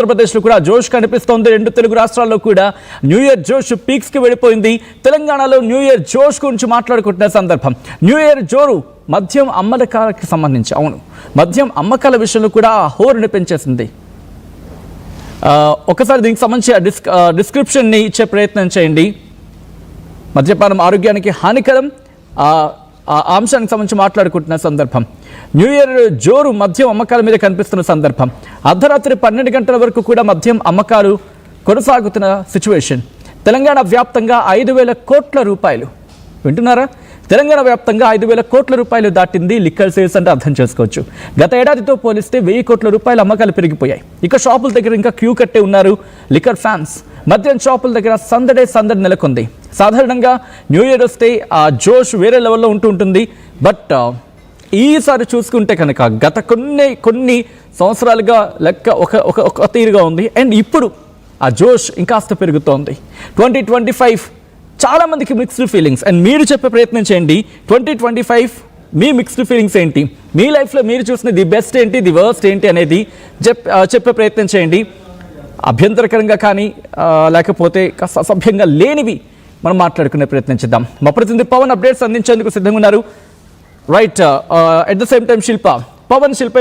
ఆంధ్రప్రదేశ్లో కూడా జోష్ కనిపిస్తోంది. రెండు తెలుగు రాష్ట్రాల్లో కూడా న్యూ ఇయర్ జోష్ పీక్స్కి వెళ్ళిపోయింది. తెలంగాణలో న్యూ ఇయర్ జోష్ గురించి మాట్లాడుకుంటున్న సందర్భం న్యూ ఇయర్ జోరు మద్యం అమ్మకాలకు సంబంధించి మద్యం అమ్మకాల విషయంలో కూడా హోరుని పెంచేసింది. ఒకసారి దీనికి సంబంధించి డిస్క్రిప్షన్ని ఇచ్చే ప్రయత్నం చేయండి. మద్యపానం ఆరోగ్యానికి హానికరం, ఆ అంశానికి సంబంధించి మాట్లాడుకుంటున్న సందర్భం న్యూ ఇయర్ జోరు మద్యం అమ్మకాల మీద కనిపిస్తున్న సందర్భం. అర్ధరాత్రి 12 గంటల వరకు కూడా మద్యం అమ్మకాలు కొనసాగుతున్న సిచ్యువేషన్. తెలంగాణ వ్యాప్తంగా 5,000 కోట్ల రూపాయలు, వింటున్నారా? తెలంగాణ వ్యాప్తంగా 5,000 కోట్ల రూపాయలు దాటింది లిక్కర్ సేల్స్ అంటే అర్థం చేసుకోవచ్చు. గత ఏడాదితో పోలిస్తే 1,000 కోట్ల రూపాయల అమ్మకాలు పెరిగిపోయాయి. ఇక షాపుల దగ్గర ఇంకా క్యూ కట్టే ఉన్నారు లిక్కర్ ఫ్యాన్స్. మద్యం షాపుల దగ్గర సందడి నెలకొంది. సాధారణంగా న్యూ ఇయర్ వస్తే ఆ జోష్ వేరే లెవెల్లో ఉంటుంది. బట్ ఈసారి చూసుకుంటే కనుక గత కొన్ని సంవత్సరాలుగా లెక్క ఒక తీరుగా ఉంది. అండ్ ఇప్పుడు ఆ జోష్ ఇంకాస్త పెరుగుతోంది. 2025 చాలా మందికి మిక్స్డ్ ఫీలింగ్స్. అండ్ మీరు చెప్పే ప్రయత్నం చేయండి, 2025 మీ మిక్స్డ్ ఫీలింగ్స్ ఏంటి? మీ లైఫ్లో మీరు చూసిన ది బెస్ట్ ఏంటి, ది వర్స్ట్ ఏంటి అనేది చెప్పే ప్రయత్నం చేయండి. అభ్యంతరకరంగా కానీ లేకపోతే కాస్త అసభ్యంగా లేనివి మనం మాట్లాడుకునే ప్రయత్నం చేద్దాం. మా ప్రతినిధి పవన్ అప్డేట్స్ అందించేందుకు సిద్ధంగా ఉన్నారు. Right, at the same time Shilpa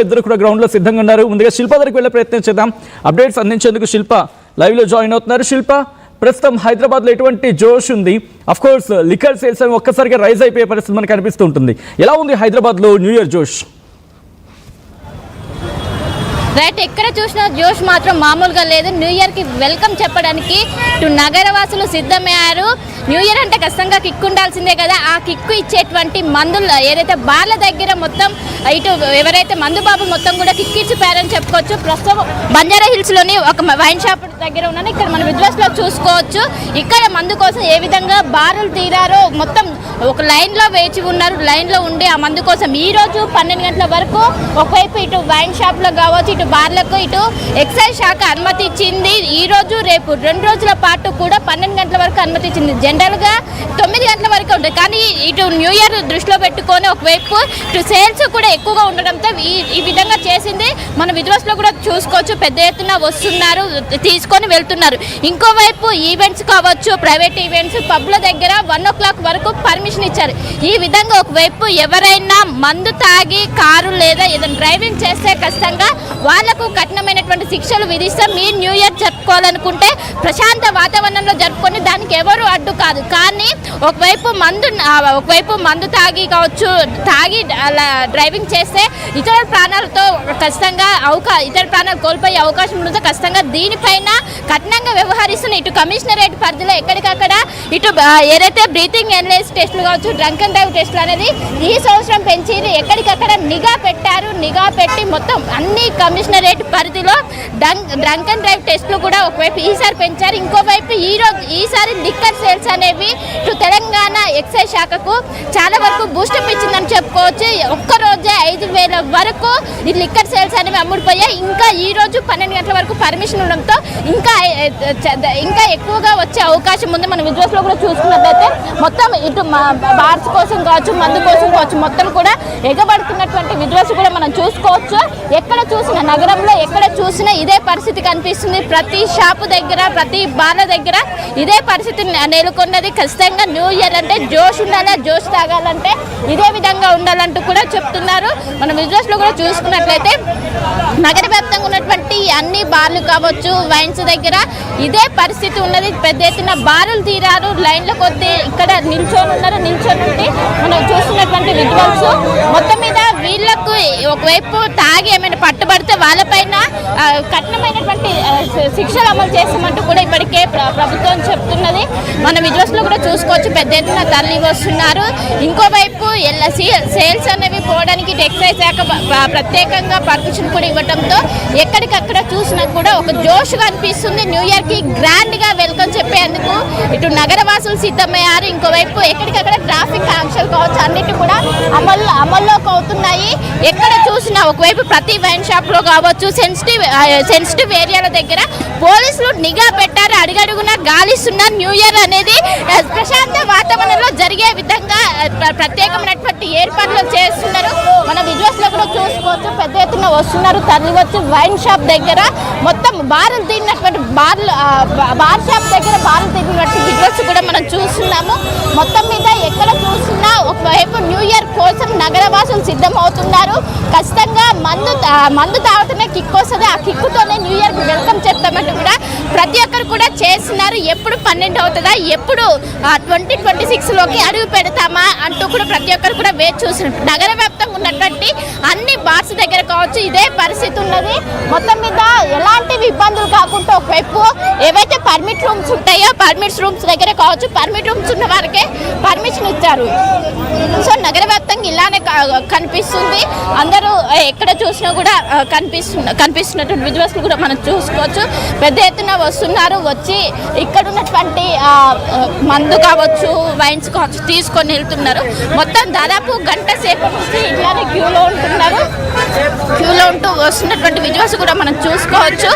ఇద్దరు కూడా గ్రౌండ్లో సిద్ధంగా ఉన్నారు. ముందుగా శిల్ప దగ్గరికి వెళ్ళే ప్రయత్నం చేద్దాం. అప్డేట్స్ అందించేందుకు శిల్ప లైవ్లో జాయిన్ అవుతున్నారు. శిల్ప, ప్రస్తుతం హైదరాబాద్లో ఎటువంటి జోష్ ఉంది? అఫ్ కోర్స్ లిక్కర్ సేల్స్ అని ఒక్కసారిగా రైజ్ అయిపోయే పరిస్థితి మనకు కనిపిస్తూ ఉంటుంది. ఎలా ఉంది హైదరాబాద్లో న్యూ ఇయర్ జోష్? రైట్, ఎక్కడ చూసినా జోష్ మాత్రం మామూలుగా లేదు. న్యూ ఇయర్కి వెల్కమ్ చెప్పడానికి ఇటు నగరవాసులు సిద్ధమయ్యారు. న్యూ ఇయర్ అంటే ఖచ్చితంగా కిక్ ఉండాల్సిందే కదా. ఆ కిక్కు ఇచ్చేటువంటి మందులు ఏదైతే బార్ల దగ్గర మొత్తం ఇటు ఎవరైతే మందు బాబు మొత్తం కూడా కిక్ ఇచ్చిపోయారని చెప్పుకోవచ్చు. ప్రస్తుతం బంజారా హిల్స్లోని ఒక వైన్ షాప్ దగ్గర ఉన్నాను. ఇక్కడ మనం విజువల్స్లో చూసుకోవచ్చు. ఇక్కడ మందు కోసం ఏ విధంగా బారులు తీరారో మొత్తం ఒక లైన్లో వేచి ఉన్నారు. లైన్లో ఉండి ఆ మందు కోసం ఈరోజు 12 గంటల వరకు ఒకవైపు ఇటు వైన్ షాప్లో కావచ్చు, ఇటు బార్లకు ఇటు ఎక్సైజ్ శాఖ అనుమతి ఇచ్చింది. ఈరోజు రేపు 2 రోజుల పాటు కూడా 12 గంటల వరకు అనుమతి ఇచ్చింది. జనరల్గా 9 గంటల వరకు ఉంటుంది. కానీ ఇటు న్యూ ఇయర్ దృష్టిలో పెట్టుకొని ఒకవైపు ఇటు సేల్స్ కూడా ఎక్కువగా ఉండడంతో ఈ విధంగా చేసింది. మన విజువల్స్లో కూడా చూసుకోవచ్చు. పెద్ద ఎత్తున వస్తున్నారు, తీసుకొని వెళ్తున్నారు. ఇంకోవైపు ఈవెంట్స్ కావచ్చు, ప్రైవేట్ ఈవెంట్స్, పబ్ల దగ్గర 1 o'clock వరకు పర్మిషన్ ఇచ్చారు. ఈ విధంగా ఒకవైపు ఎవరైనా మందు తాగి కారు లేదా ఏదైనా డ్రైవింగ్ చేస్తే ఖచ్చితంగా వాళ్లకు కఠినమైనటువంటి శిక్షలు విధిస్తాం. మీరు న్యూ ఇయర్ జరుపుకోవాలనుకుంటే ప్రశాంత వాతావరణంలో జరుపుకొని దానికి ఎవరు అడ్డు కాదు. కానీ ఒకవైపు మందు తాగి కావచ్చు, తాగి డ్రైవింగ్ చేస్తే ఇతర ప్రాణాలతో ఖచ్చితంగా ఇతర ప్రాణాలు కోల్పోయే అవకాశం ఉంటుంది. ఖచ్చితంగా దీనిపైన కఠినంగా వ్యవహరిస్తున్న ఇటు కమిషనరేట్ పరిధిలో ఎక్కడికక్కడ ఇటు ఏదైతే బ్రీతింగ్ ఎన్లెస్ టెస్టులు కావచ్చు, డ్రంక్ అండ్ డ్రైవ్ టెస్టులు అనేది ఈ సంవత్సరం పెంచి ఎక్కడికక్కడ నిఘా పెట్టారు. నిఘా పెట్టి మొత్తం అన్ని కమిషనరేట్ పరిధిలో డ్రంక్ అండ్ డ్రైవ్ టెస్టులు కూడా ఒకవైపు ఈసారి పెంచారు. ఇంకోవైపు ఈసారి లిక్కర్ సేల్స్ అనేవి ఇటు తెలంగాణ ఎక్సైజ్ శాఖకు చాలా వరకు బూస్టప్ ఇచ్చిందని చెప్పుకోవచ్చు. ఒక్కరోజే 5,000 వరకు ఈ లిక్కర్ సేల్స్ అనేవి అమ్ముడిపోయాయి. ఇంకా ఈ రోజు 12 గంటల వరకు పర్మిషన్ ఉండడంతో ఇంకా ఎక్కువగా వచ్చే అవకాశం ఉంది. మన విజువల్స్లో కూడా చూసుకున్నట్లయితే మొత్తం ఇటు బార్స్ కోసం కావచ్చు, మందు కోసం కావచ్చు, మొత్తం కూడా ఎగబడుతున్నటువంటి విజువల్స్ కూడా మనం చూసుకోవచ్చు. ఎక్కడ చూసినా నగరంలో ఎక్కడ చూసినా ఇదే పరిస్థితి కనిపిస్తుంది. ప్రతి షాపు దగ్గర, ప్రతి బార్ల దగ్గర ఇదే పరిస్థితి నెలకొన్నది. ఖచ్చితంగా న్యూ ఇయర్ అంటే జోష్ ఉండాలి, జోష్ తాగాలంటే ఇదే విధంగా ఉండాలంటూ కూడా చెప్తున్నారు. మనం విజువల్స్లో కూడా చూసుకున్నట్లయితే నగర వ్యాప్తంగా ఉన్నటువంటి అన్ని బార్లు కావచ్చు, వైన్స్ దగ్గర ఇదే పరిస్థితి ఉన్నది. పెద్ద ఎత్తున బారులు తీరారు, లైన్ల కొద్దీ ఇక్కడ నిల్చొని ఉన్నారు. నిల్చొని ఉంటే మనం చూస్తున్నటువంటి విజువల్స్ మొత్తం మీద వీళ్లకు ఒకవైపు తాగి ఏమైనా పట్టుబడితే వాళ్ళపైన కఠినమైనటువంటి శిక్షలు అమలు చేస్తామంటూ కూడా ఇప్పటికే ప్రభుత్వం చెప్తున్నది. మన విజువల్స్లో కూడా చూసుకోవచ్చు. పెద్ద ఎత్తున తరలి వస్తున్నారు. ఇంకోవైపు సేల్స్ అనేవి పోవడానికి ఎక్సైజ్ శాఖ ప్రత్యేకంగా పర్మిషన్ కూడా ఇవ్వడంతో ఎక్కడికక్కడ చూసినా కూడా ఒక జోష్ కనిపిస్తుంది. న్యూ ఇయర్కి గ్రాండ్గా వెల్కమ్ చెప్పేందుకు ఇటు నగరవాసులు సిద్ధమయ్యారు. ఇంకోవైపు ఎక్కడికక్కడ ట్రాఫిక్ ఆంక్షలు కావచ్చు అన్నిటి కూడా అమల్లోకి అవుతున్నాయి. ఎక్కడ చూసినా ఒకవైపు ప్రతి వైన్ షాప్లో కావచ్చు, సెన్సిటివ్ ఏరియాల దగ్గర పోలీసులు నిఘా పెట్టారు. అడుగడుగునా గాలిస్తున్నారు. న్యూ ఇయర్ అనేది ప్రశాంత వాతావరణంలో జరిగే విధంగా ప్రత్యేకమైనటువంటి ఏర్పాటు ఏర్పాట్లు చేస్తున్నారు. మన విజువల్స్ లో కూడా చూసుకోవచ్చు, పెద్ద ఎత్తున వస్తున్నారు, తరలి వచ్చి వైన్ షాప్ దగ్గర మొత్తం బార్లు తిన్నటువంటి బార్ షాప్ దగ్గర బార్లు తిన్నటువంటి విజువల్స్ కూడా మనం చూస్తున్నాము. మొత్తం మీద ఎక్కడ చూసినా ఒకవైపు న్యూ ఇయర్ కోసం నగరవాసులు సిద్ధమవుతున్నారు. ఖచ్చితంగా మందు తాగుతూనే కిక్ వస్తుంది, ఆ కిక్కుతోనే న్యూ ఇయర్ వెల్కమ్ చెప్తామంటూ కూడా ప్రతి ఒక్కరు కూడా చేస్తున్నారు. ఎప్పుడు 12 అవుతుందా, ఎప్పుడు 2026లోకి అడుగు పెడతామా అంటూ కూడా ప్రతి ఒక్కరు కూడా వేచి చూస్తున్నారు. నగర వ్యాప్తంగా ఉన్నటువంటి అన్ని బార్స్ దగ్గర కావచ్చు ఇదే పరిస్థితి ఉన్నది. మొత్తం మీద ఎలాంటి ఇబ్బందులు కాకుండా ఒకవైపు ఏవైతే పర్మిట్ రూమ్స్ ఉంటాయో పర్మిట్స్ రూమ్స్ దగ్గర కావచ్చు, పర్మిట్ రూమ్స్ ఉన్న వారికే పర్మిషన్ ఇచ్చారు. సో నగర వ్యాప్తంగా ఇలానే కనిపిస్తుంది. అందరూ ఎక్కడ చూసినా కూడా కనిపిస్తున్నటువంటి విజువల్స్ కూడా మనం చూసుకోవచ్చు. పెద్ద ఎత్తున వస్తున్నారు, వచ్చి ఇక్కడ ఉన్నటువంటి మందు కావచ్చు, వైన్స్ కావచ్చు తీసుకొని వెళ్తున్నారు. మొత్తం దాదాపు గంట సేపు నుంచి ఇట్లానే క్యూలో ఉంటూ వస్తున్నటువంటి విజువల్స్ కూడా మనం చూసుకోవచ్చు.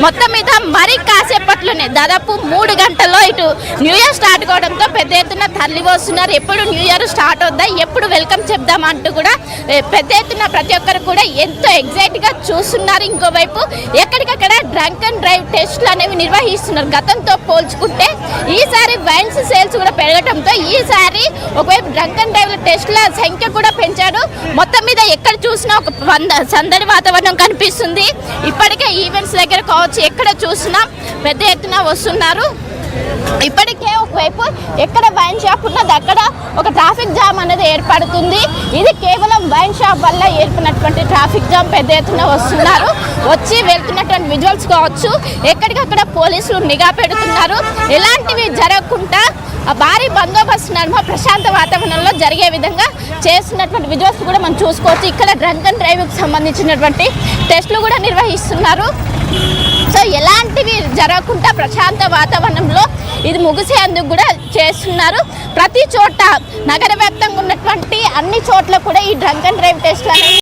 మొత్తం మీద మరి కాసేపట్లోనే దాదాపు 3 గంటల్లో ఇటు న్యూ ఇయర్ స్టార్ట్ కావడంతో పెద్ద ఎత్తున తరలి వస్తున్నారు. ఎప్పుడు న్యూ ఇయర్ స్టార్ట్ అవుద్దా, ఎప్పుడు వెల్కమ్ చెప్దామా అంటూ కూడా పెద్ద ఎత్తున ప్రతి ఒక్కరు కూడా ఎంతో ఎగ్జైట్గా చూస్తున్నారు. ఇంకోవైపు ఎక్కడికక్కడ డ్రంక్ అండ్ డ్రైవ్ టెస్ట్లు అనేవి నిర్వహిస్తున్నారు. గతంతో పోల్చుకుంటే ఈసారి వైన్స్ సేల్స్ కూడా పెరగడంతో ఈసారి ఒకవైపు డ్రంక్ అండ్ డ్రైవ్ టెస్ట్ల సంఖ్య కూడా పెంచాడు. మొత్తం మీద ఎక్కడ చూసినా ఒక సందడి వాతావరణం కనిపిస్తుంది. ఇప్పటికే ఈవెంట్స్ దగ్గర కావచ్చు ఎక్కడ చూసినా పెద్ద ఎత్తున వస్తున్నారు. ఇప్పటికే ఒకవైపు ఎక్కడ వైన్ షాప్ ఉన్నది అక్కడ ఒక ట్రాఫిక్ జామ్ అనేది ఏర్పడుతుంది. ఇది కేవలం వైన్ షాప్ వల్ల ఏర్పడినటువంటి ట్రాఫిక్ జామ్. పెద్ద ఎత్తున వస్తున్నారు, వచ్చి వెళ్తున్నటువంటి విజువల్స్ కావచ్చు ఎక్కడికక్కడ పోలీసులు నిఘా పెడుతున్నారు. ఎలాంటివి జరగకుండా భారీ బందోబస్తు నడుమ ప్రశాంత వాతావరణంలో జరిగే విధంగా చేస్తున్నటువంటి విజువల్స్ కూడా మనం చూసుకోవచ్చు. ఇక్కడ డ్రంక్ అండ్ డ్రైవ్కి సంబంధించినటువంటి టెస్టులు కూడా నిర్వహిస్తున్నారు. సో ఎలాంటివి జరగకుండా ప్రశాంత వాతావరణంలో ఇది ముగిసేందుకు కూడా చేస్తున్నారు. ప్రతి చోట నగర వ్యాప్తంగా ఉన్నటువంటి అన్ని చోట్ల కూడా ఈ డ్రంక్ అండ్ డ్రైవ్ టెస్ట్లు అనేవి